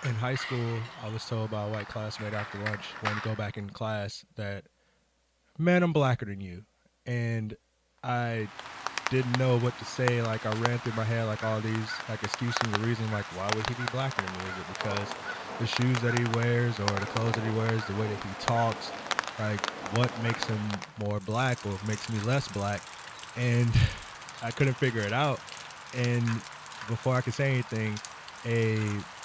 In high school, I was told by a white classmate after lunch when we go back in class that, man, I'm blacker than you. And I didn't know what to say. Like, I ran through my head like all these like excuses and reasons. Like, why would he be blacker than me? Is it because the shoes that he wears or the clothes that he wears, the way that he talks? Like, what makes him more black or makes me less black? And I couldn't figure it out. And before I could say anything, a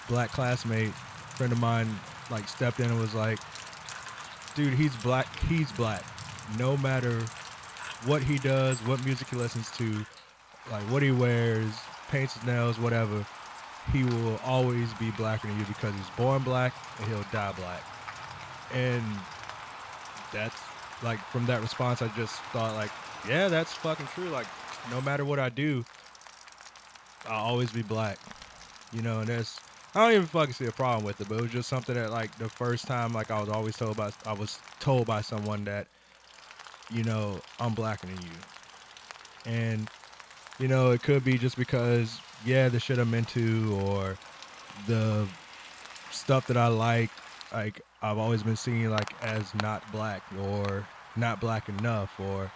black classmate, friend of mine, like stepped in and was like, "Dude, he's black. He's black. No matter what he does, what music he listens to, like what he wears, paints his nails, whatever, he will always be blacker than you because he's born black and he'll die black." And that's like from that response, I just thought like, yeah, that's fucking true. Like, no matter what I do, I'll always be black. And that's I don't even fucking see a problem with it, but it was just something that like the first time like I was told by someone that I'm blacker than you, and it could be just because yeah the shit I'm into or the stuff that I like I've always been seen like as not black or not black enough or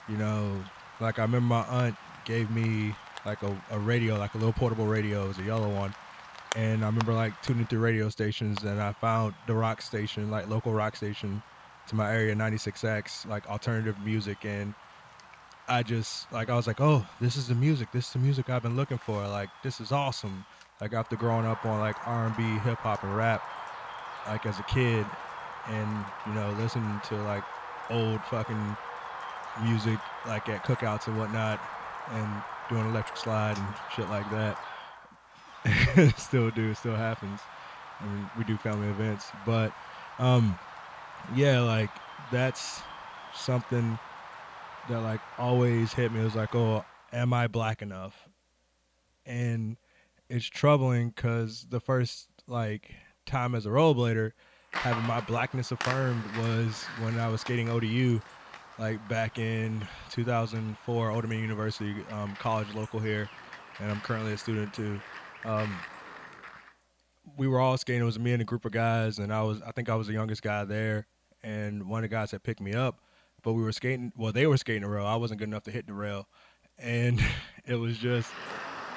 you know like I remember my aunt gave me like a radio, like a little portable radio. It was a yellow one. And I remember like tuning through radio stations, and I found the rock station, like local rock station, to my area, 96X, like alternative music, and I was like, oh, this is the music. This is the music I've been looking for. Like, this is awesome. Like after growing up on like R&B, hip hop, and rap, like as a kid, and listening to like old fucking music, like at cookouts and whatnot, and doing electric slide and shit like that. Still do. It still happens. I mean, we do family events, but um, yeah, like that's something that like always hit me. It was like, oh, am I black enough? And it's troubling because the first like time as a rollerblader, having my blackness affirmed was when I was skating ODU, like back in 2004, Old Dominion University, college local here, and I'm currently a student too. Um, we were all skating. It was me and a group of guys, and I think I was the youngest guy there. And one of the guys had picked me up, but we were skating. Well, they were skating the rail. I wasn't good enough to hit the rail, and it was just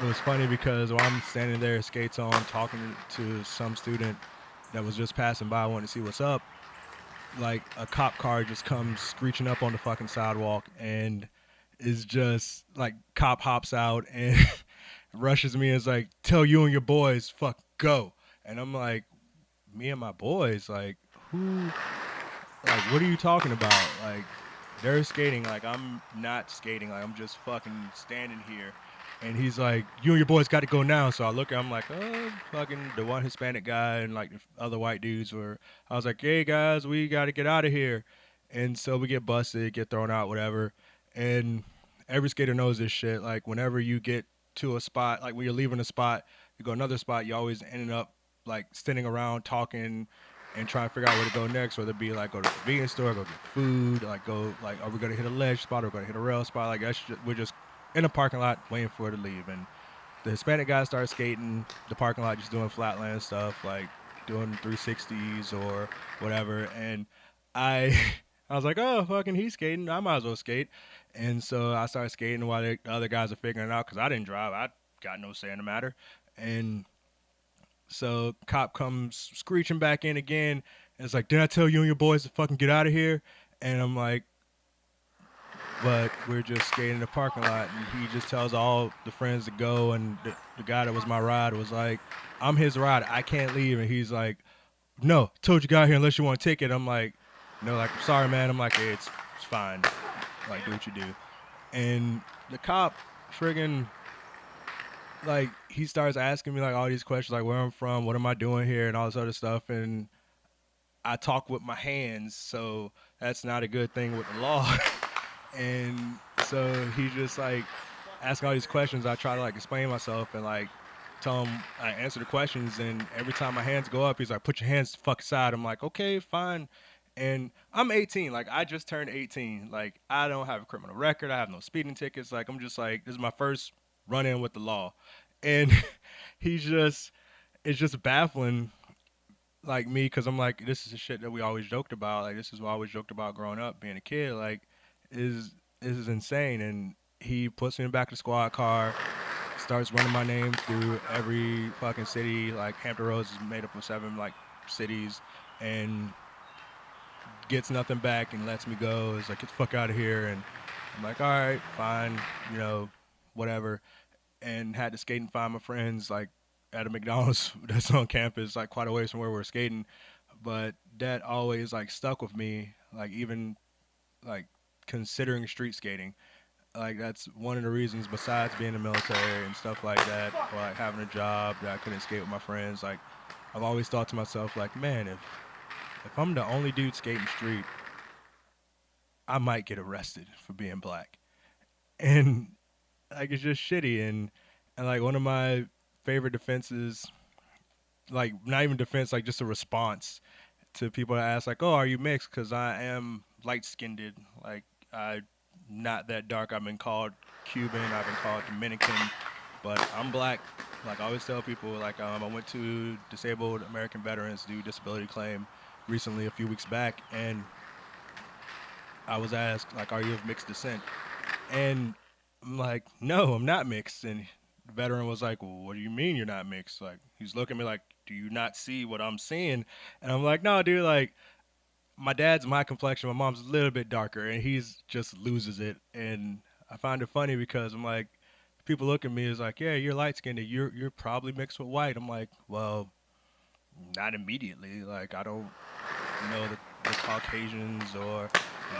it was funny because while I'm standing there, skates on, talking to some student that was just passing by, wanting to see what's up. Like a cop car just comes screeching up on the fucking sidewalk, and is just like cop hops out and rushes me and is like, "Tell you and your boys, fuck, go." And I'm like, me and my boys, like, who, like, what are you talking about? Like, they're skating, like, I'm not skating, like, I'm just fucking standing here. And he's like, you and your boys got to go now. So I look at him like, oh, fucking the one Hispanic guy and like the other white dudes were, I was like, hey guys, we got to get out of here. And so we get busted, get thrown out, whatever. And every skater knows this shit. Like, whenever you get to a spot, like when you're leaving a spot, you go another spot, you always ending up like standing around talking and trying to figure out where to go next, whether it be like go to the convenience store, go get food, like go like are we gonna hit a ledge spot or gonna hit a rail spot? Like we're just in a parking lot waiting for it to leave. And the Hispanic guys start skating the parking lot, just doing flatland stuff, like doing 360s or whatever. And I I was like, oh fucking he's skating, I might as well skate. And so I started skating while the other guys are figuring it out because I didn't drive. I got no say in the matter. And so cop comes screeching back in again. And it's like, did I tell you and your boys to fucking get out of here? And I'm like, but we're just skating in the parking lot. And he just tells all the friends to go. And the guy that was my ride was like, I'm his ride. I can't leave. And he's like, no, told you got here unless you want a ticket. I'm like, no, like, sorry, man. I'm like, hey, it's fine. Like, do what you do. And the cop friggin' like he starts asking me like all these questions like where I'm from, what am I doing here, and all this other stuff. And I talk with my hands, so that's not a good thing with the law. And so he's just like asking all these questions. I try to like explain myself and like tell him I answer the questions, and every time my hands go up, he's like, "Put your hands the fuck aside." I'm like, "Okay, fine." And I'm 18. Like I just turned 18. Like I don't have a criminal record. I have no speeding tickets. Like I'm just like this is my first run in with the law, and he's just it's just baffling like me because I'm like this is the shit that we always joked about. Like this is what I always joked about growing up, being a kid. Like is this is insane. And he puts me in the back of the squad car, starts running my name through every fucking city. Like Hampton Roads is made up of seven like cities, and gets nothing back and lets me go. It's like get the fuck out of here. And I'm like, all right, fine, you know, whatever. And had to skate and find my friends like at a McDonald's that's on campus, like quite a ways from where we're skating. But that always like stuck with me, like even like considering street skating. Like that's one of the reasons besides being in the military and stuff like that, or like having a job that I couldn't skate with my friends. Like I've always thought to myself, like, man, if I'm the only dude skating street, I might get arrested for being black. And like it's just shitty. And like one of my favorite defenses, like not even defense, like just a response to people that ask like, "Oh, are you mixed?" Because I am light skinned. Like I not that dark. I've been called Cuban. I've been called Dominican, but I'm black. Like I always tell people, like I went to disabled American veterans do disability claim recently a few weeks back, and I was asked like, "Are you of mixed descent?" And I'm like, "No, I'm not mixed." And the veteran was like, "Well, what do you mean you're not mixed?" Like he's looking at me like, "Do you not see what I'm seeing?" And I'm like, "No, dude. Like my dad's my complexion. My mom's a little bit darker, and he's just loses it." And I find it funny because I'm like, people look at me as like, "Yeah, you're light skinned. You're probably mixed with white." I'm like, "Well, not immediately. Like I don't know the Caucasians or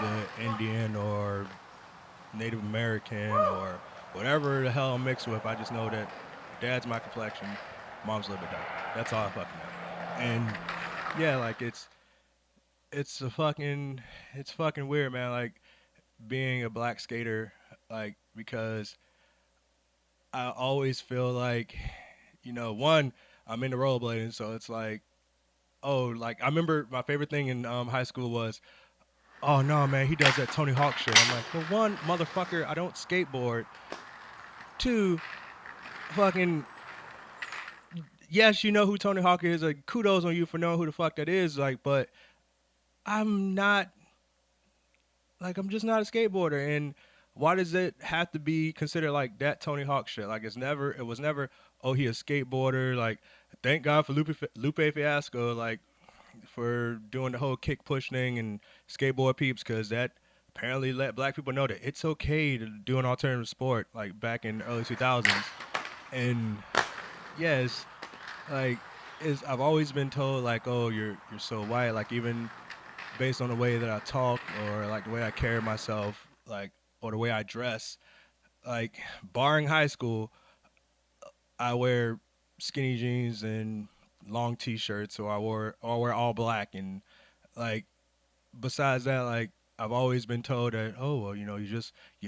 the Indian or Native American or whatever the hell I'm mixed with. I just know that dad's my complexion, mom's a little bit darker. That's all I fucking know." And yeah, like it's a fucking it's fucking weird, man. Like being a black skater, like because I always feel like, one, I'm into rollerblading, so it's like, oh, like I remember my favorite thing in high school was, oh no, man, he does that Tony Hawk shit. I'm like, well, one, motherfucker, I don't skateboard. Two, fucking, yes, you know who Tony Hawk is. Like, kudos on you for knowing who the fuck that is. Like, but I'm not like I'm just not a skateboarder. And why does it have to be considered like that Tony Hawk shit? Like it was never, oh, he a skateboarder. Like, thank God for Lupe Fiasco, like for doing the whole kick push thing and skateboard peeps, because that apparently let black people know that it's okay to do an alternative sport, like back in the early 2000s. And yes, like is I've always been told like, oh, you're so white, like even based on the way that I talk or like the way I carry myself, like or the way I dress, like barring high school, I wear skinny jeans and long t-shirts, or I wear all black. And like besides that, like I've always been told that, oh well, you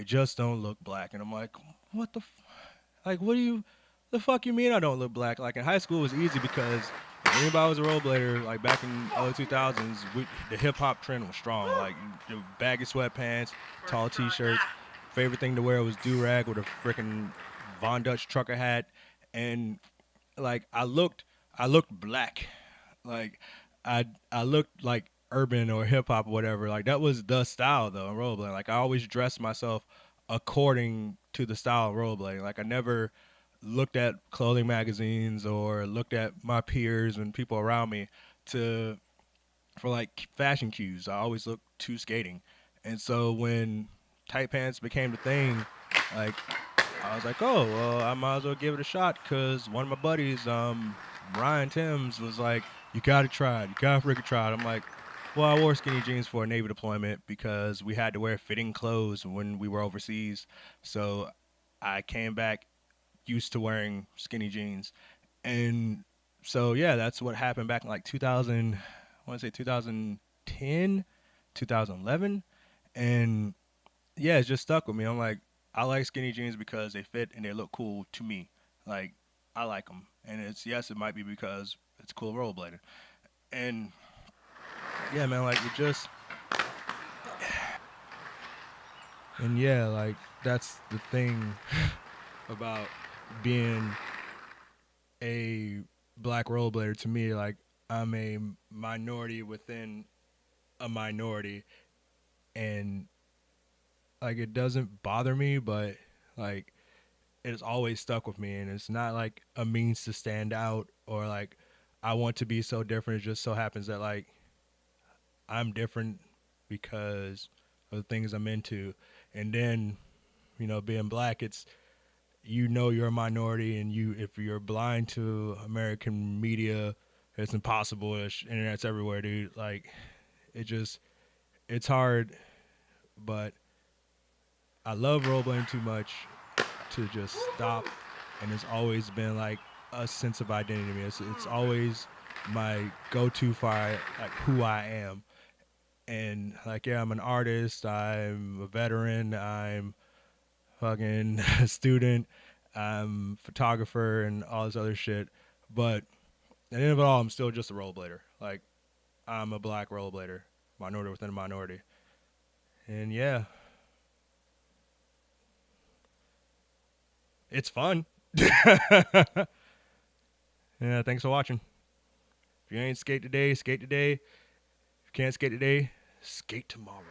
just don't look black. And I'm like, what the like, what do you, the fuck you mean I don't look black? Like in high school it was easy because if anybody was a rollerblader, like back in early 2000s, the hip hop trend was strong. Like the baggy sweatpants, tall t-shirts. Favorite thing to wear was do rag with a freaking Von Dutch trucker hat, and like I looked black. Like I looked like urban or hip hop or whatever. Like that was the style though in rollerblading. Like I always dressed myself according to the style of rollerblading. Like I never looked at clothing magazines or looked at my peers and people around me to for like fashion cues. I always looked to skating. And so when tight pants became the thing, like I was like, oh, well, I might as well give it a shot because one of my buddies, Ryan Timms, was like, you got to try it. You got to freaking try it. I'm like, well, I wore skinny jeans for a Navy deployment because we had to wear fitting clothes when we were overseas. So I came back used to wearing skinny jeans. And so, yeah, that's what happened back in like 2000, I want to say 2010, 2011. And yeah, it's just stuck with me. I'm like, I like skinny jeans because they fit and they look cool to me. Like, I like them, and it's yes, it might be because it's cool rollerblading. And yeah, man, like it just and yeah, like that's the thing about being a black rollerblader to me. Like I'm a minority within a minority, and like it doesn't bother me, but like it's always stuck with me, and it's not like a means to stand out or like I want to be so different. It just so happens that like I'm different because of the things I'm into, and then being black, it's you're a minority, and you if you're blind to American media, it's impossible. Internet's everywhere, dude. Like it just it's hard, but I love rollerblading too much to just stop, and it's always been like a sense of identity to me. It's always my go-to for like who I am, and like yeah, I'm an artist, I'm a veteran, I'm fucking a student, I'm a photographer, and all this other shit. But at the end of it all, I'm still just a rollerblader. Like I'm a black rollerblader, minority within a minority, and yeah, it's fun. Yeah, thanks for watching. If you ain't skate today, skate today. If you can't skate today, skate tomorrow.